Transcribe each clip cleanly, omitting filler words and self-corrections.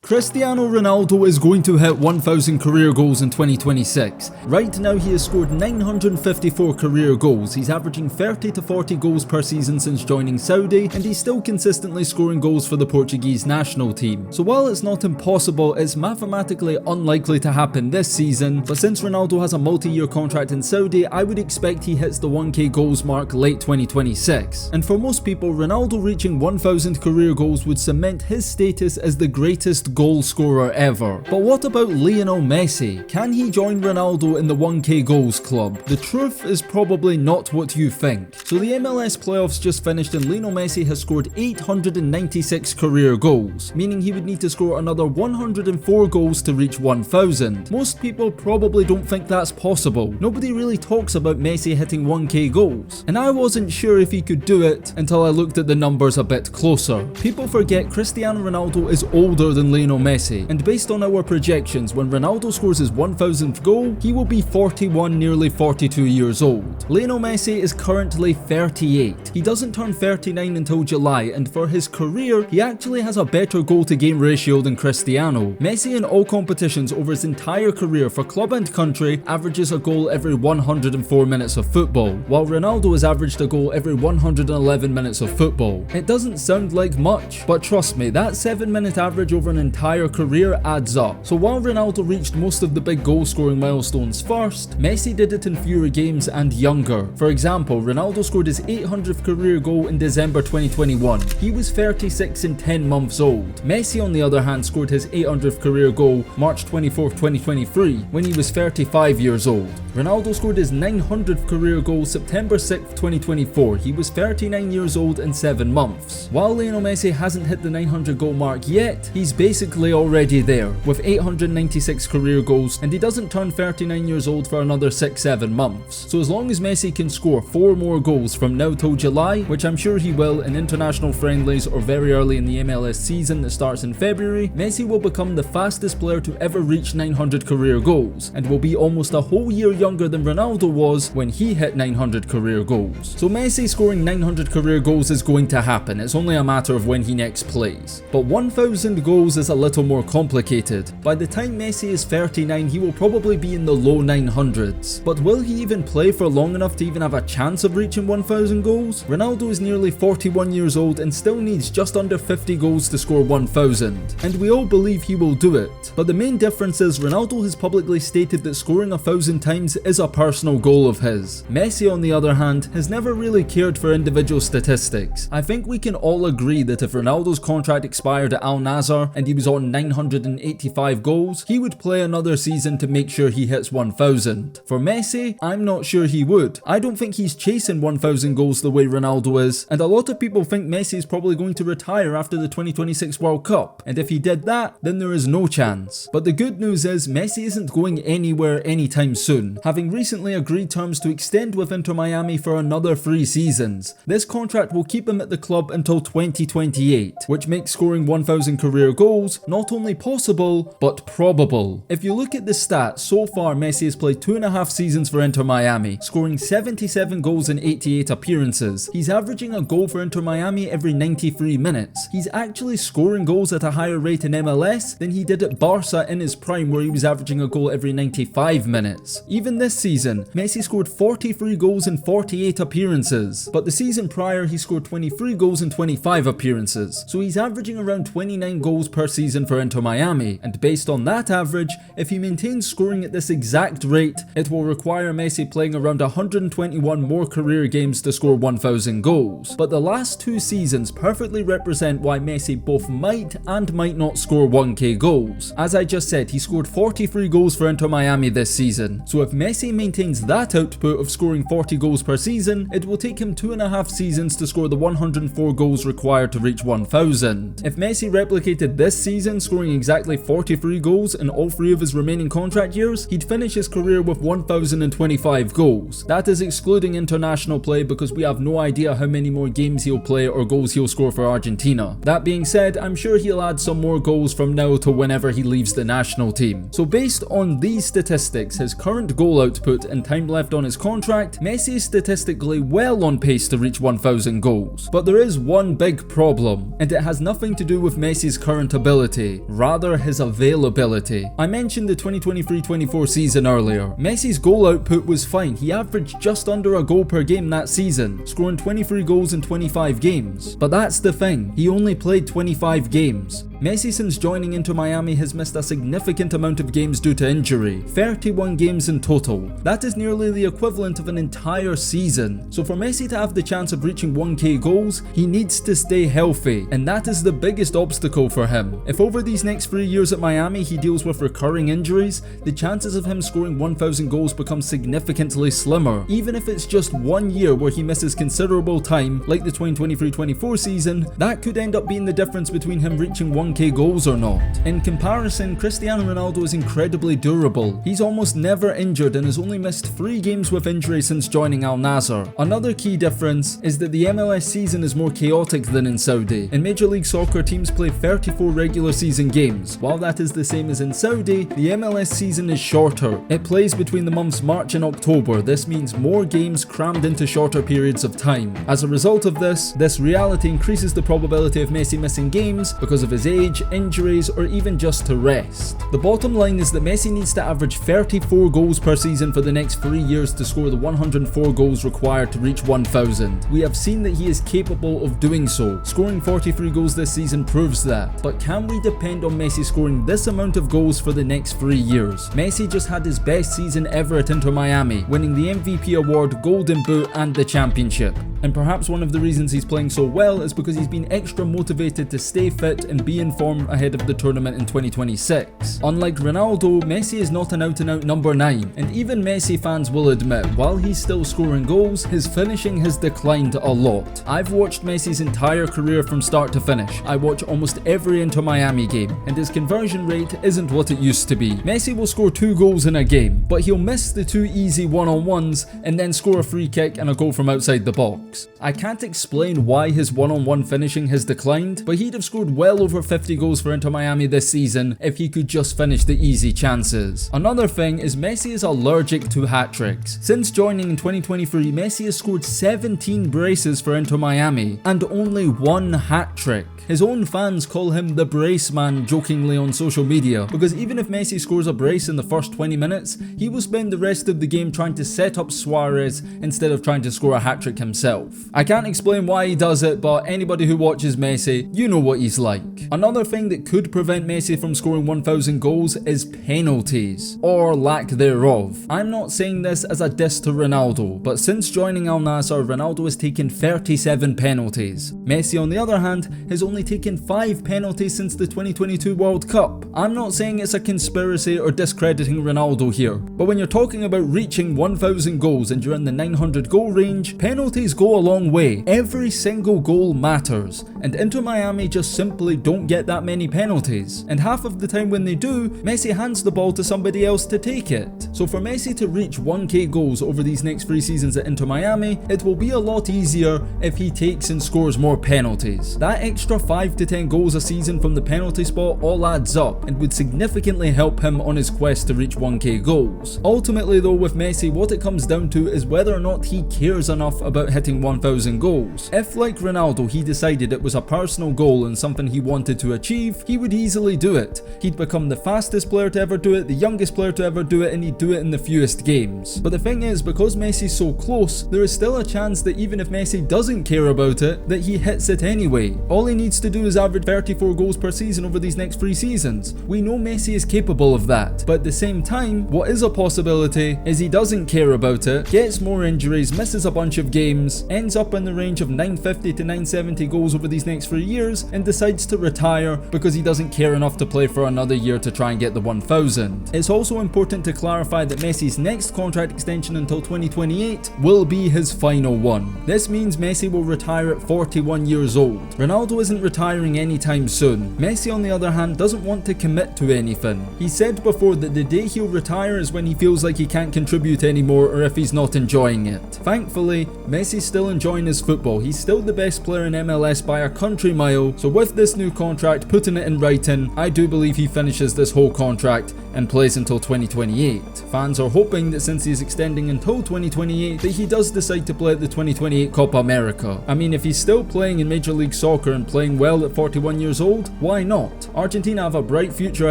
Cristiano Ronaldo is going to hit 1,000 career goals in 2026. Right now he has scored 954 career goals, he's averaging 30 to 40 goals per season since joining Saudi, and he's still consistently scoring goals for the Portuguese national team. So while it's not impossible, it's mathematically unlikely to happen this season, but since Ronaldo has a multi-year contract in Saudi, I would expect he hits the 1k goals mark late 2026. And for most people, Ronaldo reaching 1,000 career goals would cement his status as the greatest goal scorer ever. But what about Lionel Messi? Can he join Ronaldo in the 1k goals club? The truth is probably not what you think. So the MLS playoffs just finished and Lionel Messi has scored 896 career goals, meaning he would need to score another 104 goals to reach 1,000. Most people probably don't think that's possible. Nobody really talks about Messi hitting 1k goals, and I wasn't sure if he could do it until I looked at the numbers a bit closer. People forget Cristiano Ronaldo is older than Lionel Messi, and based on our projections, when Ronaldo scores his 1,000th goal, he will be 41, nearly 42 years old. Lionel Messi is currently 38. He doesn't turn 39 until July, and for his career, he actually has a better goal to game ratio than Cristiano. Messi in all competitions over his entire career for club and country averages a goal every 104 minutes of football, while Ronaldo has averaged a goal every 111 minutes of football. It doesn't sound like much, but trust me, that 7-minute average over an entire career adds up. So while Ronaldo reached most of the big goal scoring milestones first, Messi did it in fewer games and younger. For example, Ronaldo scored his 800th career goal in December 2021. He was 36 and 10 months old. Messi on the other hand scored his 800th career goal March 24, 2023 when he was 35 years old. Ronaldo scored his 900th career goal September 6, 2024. He was 39 years old and 7 months. While Lionel Messi hasn't hit the 900 goal mark yet, he's basically already there with 896 career goals, and he doesn't turn 39 years old for another 6-7 months. So as long as Messi can score 4 more goals from now till July, which I'm sure he will in international friendlies or very early in the MLS season that starts in February, Messi will become the fastest player to ever reach 900 career goals, and will be almost a whole year younger than Ronaldo was when he hit 900 career goals. So Messi scoring 900 career goals is going to happen, it's only a matter of when he next plays. But 1,000 goals is a little more complicated. By the time Messi is 39, he will probably be in the low 900s. But will he even play for long enough to even have a chance of reaching 1,000 goals? Ronaldo is nearly 41 years old and still needs just under 50 goals to score 1,000. And we all believe he will do it. But the main difference is Ronaldo has publicly stated that scoring 1,000 times is a personal goal of his. Messi on the other hand has never really cared for individual statistics. I think we can all agree that if Ronaldo's contract expired at Al Nassr and he was on 985 goals, he would play another season to make sure he hits 1,000. For Messi, I'm not sure he would. I don't think he's chasing 1,000 goals the way Ronaldo is, and a lot of people think Messi is probably going to retire after the 2026 World Cup, and if he did that, then there is no chance. But the good news is Messi isn't going anywhere anytime soon, having recently agreed terms to extend with Inter Miami for another 3 seasons. This contract will keep him at the club until 2028, which makes scoring 1,000 career goals not only possible, but probable. If you look at the stats, so far Messi has played 2.5 seasons for Inter Miami, scoring 77 goals in 88 appearances. He's averaging a goal for Inter Miami every 93 minutes. He's actually scoring goals at a higher rate in MLS than he did at Barca in his prime, where he was averaging a goal every 95 minutes. Even this season, Messi scored 43 goals in 48 appearances, but the season prior he scored 23 goals in 25 appearances, so he's averaging around 29 goals per season for Inter Miami, and based on that average, if he maintains scoring at this exact rate, it will require Messi playing around 121 more career games to score 1,000 goals. But the last 2 seasons perfectly represent why Messi both might and might not score 1k goals. As I just said, he scored 43 goals for Inter Miami this season, so if Messi maintains that output of scoring 40 goals per season, it will take him 2.5 seasons to score the 104 goals required to reach 1,000. If Messi replicated this season, scoring exactly 43 goals in all 3 of his remaining contract years, he'd finish his career with 1,025 goals. That is excluding international play because we have no idea how many more games he'll play or goals he'll score for Argentina. That being said, I'm sure he'll add some more goals from now to whenever he leaves the national team. So based on these statistics, his current goal output and time left on his contract, Messi is statistically well on pace to reach 1,000 goals. But there is one big problem, and it has nothing to do with Messi's current ability. ability, rather his availability. I mentioned the 2023-24 season earlier. Messi's goal output was fine. He averaged just under a goal per game that season, scoring 23 goals in 25 games. But that's the thing, he only played 25 games. Messi, since joining Inter Miami, has missed a significant amount of games due to injury, 31 games in total. That is nearly the equivalent of an entire season. So for Messi to have the chance of reaching 1k goals, he needs to stay healthy, and that is the biggest obstacle for him. If over these next 3 years at Miami he deals with recurring injuries, the chances of him scoring 1000 goals become significantly slimmer. Even if it's just 1 year where he misses considerable time, like the 2023-24 season, that could end up being the difference between him reaching 1k goals or not. In comparison, Cristiano Ronaldo is incredibly durable. He's almost never injured and has only missed 3 games with injury since joining Al Nassr. Another key difference is that the MLS season is more chaotic than in Saudi. In Major League Soccer, teams play 34 regular season games. While that is the same as in Saudi, the MLS season is shorter. It plays between the months March and October. This means more games crammed into shorter periods of time. As a result of this reality increases the probability of Messi missing games because of his age, injuries, or even just to rest. The bottom line is that Messi needs to average 34 goals per season for the next 3 years to score the 104 goals required to reach 1000. We have seen that he is capable of doing so. Scoring 43 goals this season proves that. But can we depend on Messi scoring this amount of goals for the next 3 years? Messi just had his best season ever at Inter Miami, winning the MVP award, Golden Boot, and the championship. And perhaps one of the reasons he's playing so well is because he's been extra motivated to stay fit and be in form ahead of the tournament in 2026. Unlike Ronaldo, Messi is not an out-and-out number 9, and even Messi fans will admit, while he's still scoring goals, his finishing has declined a lot. I've watched Messi's entire career from start to finish. I watch almost every Inter Miami game, and his conversion rate isn't what it used to be. Messi will score 2 goals in a game, but he'll miss the 2 easy one-on-ones and then score a free kick and a goal from outside the box. I can't explain why his one-on-one finishing has declined, but he'd have scored well over 50 goals for Inter Miami this season if he could just finish the easy chances. Another thing is Messi is allergic to hat-tricks. Since joining in 2023, Messi has scored 17 braces for Inter Miami and only 1 hat-trick. His own fans call him the brace man jokingly on social media, because even if Messi scores a brace in the first 20 minutes, he will spend the rest of the game trying to set up Suarez instead of trying to score a hat-trick himself. I can't explain why he does it, but anybody who watches Messi, you know what he's like. Another thing that could prevent Messi from scoring 1000 goals is penalties, or lack thereof. I'm not saying this as a diss to Ronaldo, but since joining Al Nassr, Ronaldo has taken 37 penalties. Messi, on the other hand, has only taken 5 penalties since the 2022 World Cup. I'm not saying it's a conspiracy or discrediting Ronaldo here, but when you're talking about reaching 1000 goals and you're in the 900 goal range, penalties go a long way. Every single goal matters, and Inter Miami just simply don't get that many penalties. And half of the time when they do, Messi hands the ball to somebody else to take it. So for Messi to reach 1k goals over these next 3 seasons at Inter Miami, it will be a lot easier if he takes and scores more penalties. That extra 5 to 10 goals a season from the penalty spot all adds up and would significantly help him on his quest to reach 1k goals. Ultimately though, with Messi, what it comes down to is whether or not he cares enough about hitting 1000 goals. If, like Ronaldo, he decided it was a personal goal and something he wanted to achieve, he would easily do it. He'd become the fastest player to ever do it, the youngest player to ever do it, and he'd do it in the fewest games. But the thing is, because Messi's so close, there is still a chance that even if Messi doesn't care about it, that he hits it anyway. All he needs to do is average 34 goals per season over these next 3 seasons. We know Messi is capable of that, but at the same time, what is a possibility is he doesn't care about it, gets more injuries, misses a bunch of games, ends up in the range of 950 to 970 goals over these next 3 years, and decides to retire because he doesn't care enough to play for another year to try and get the 1000. It's also important to clarify that Messi's next contract extension until 2028 will be his final one. This means Messi will retire at 41 years old. Ronaldo isn't retiring anytime soon. Messi, on the other hand, doesn't want to commit to anything. He said before that the day he'll retire is when he feels like he can't contribute anymore or if he's not enjoying it. Thankfully, Messi's still still enjoying his football. He's still the best player in MLS by a country mile. So with this new contract, putting it in writing, I do believe he finishes this whole contract and plays until 2028. Fans are hoping that since he's extending until 2028 that he does decide to play at the 2028 Copa America. I mean, if he's still playing in Major League Soccer and playing well at 41 years old, why not? Argentina have a bright future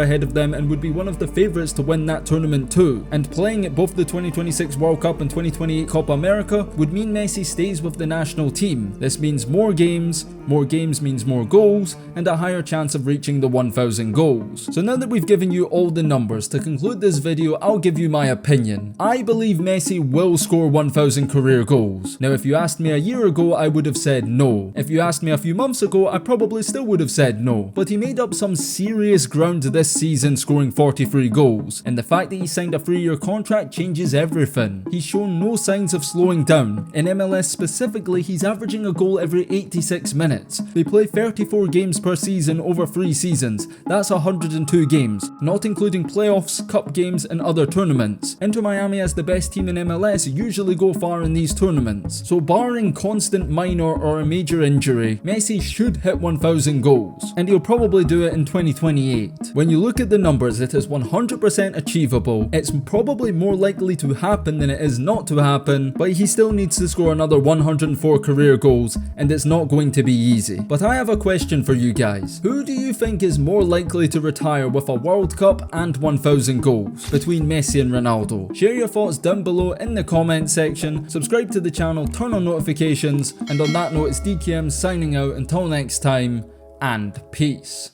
ahead of them and would be one of the favourites to win that tournament too. And playing at both the 2026 World Cup and 2028 Copa America would mean Messi stays with the national team. This means more games means more goals, and a higher chance of reaching the 1,000 goals. So now that we've given you all the numbers, to conclude this video, I'll give you my opinion. I believe Messi will score 1,000 career goals. Now if you asked me a year ago, I would have said no. If you asked me a few months ago, I probably still would have said no. But he made up some serious ground this season, scoring 43 goals. And the fact that he signed a 3-year contract changes everything. He's shown no signs of slowing down. In MLS specifically, he's averaging a goal every 86 minutes. They play 34 games per season over 3 seasons. That's 102 games, not including playoffs, cup games and other tournaments. Inter Miami, as the best team in MLS, usually go far in these tournaments. So barring constant minor or a major injury, Messi should hit 1,000 goals. And he'll probably do it in 2028. When you look at the numbers, it is 100% achievable. It's probably more likely to happen than it is not to happen, but he still needs to score another 104 career goals, and it's not going to be easy. But I have a question for you guys. Who do you think is more likely to retire with a World Cup and 1,000 goals between Messi and Ronaldo? Share your thoughts down below in the comment section, subscribe to the channel, turn on notifications, and on that note, it's DKM signing out until next time, and peace.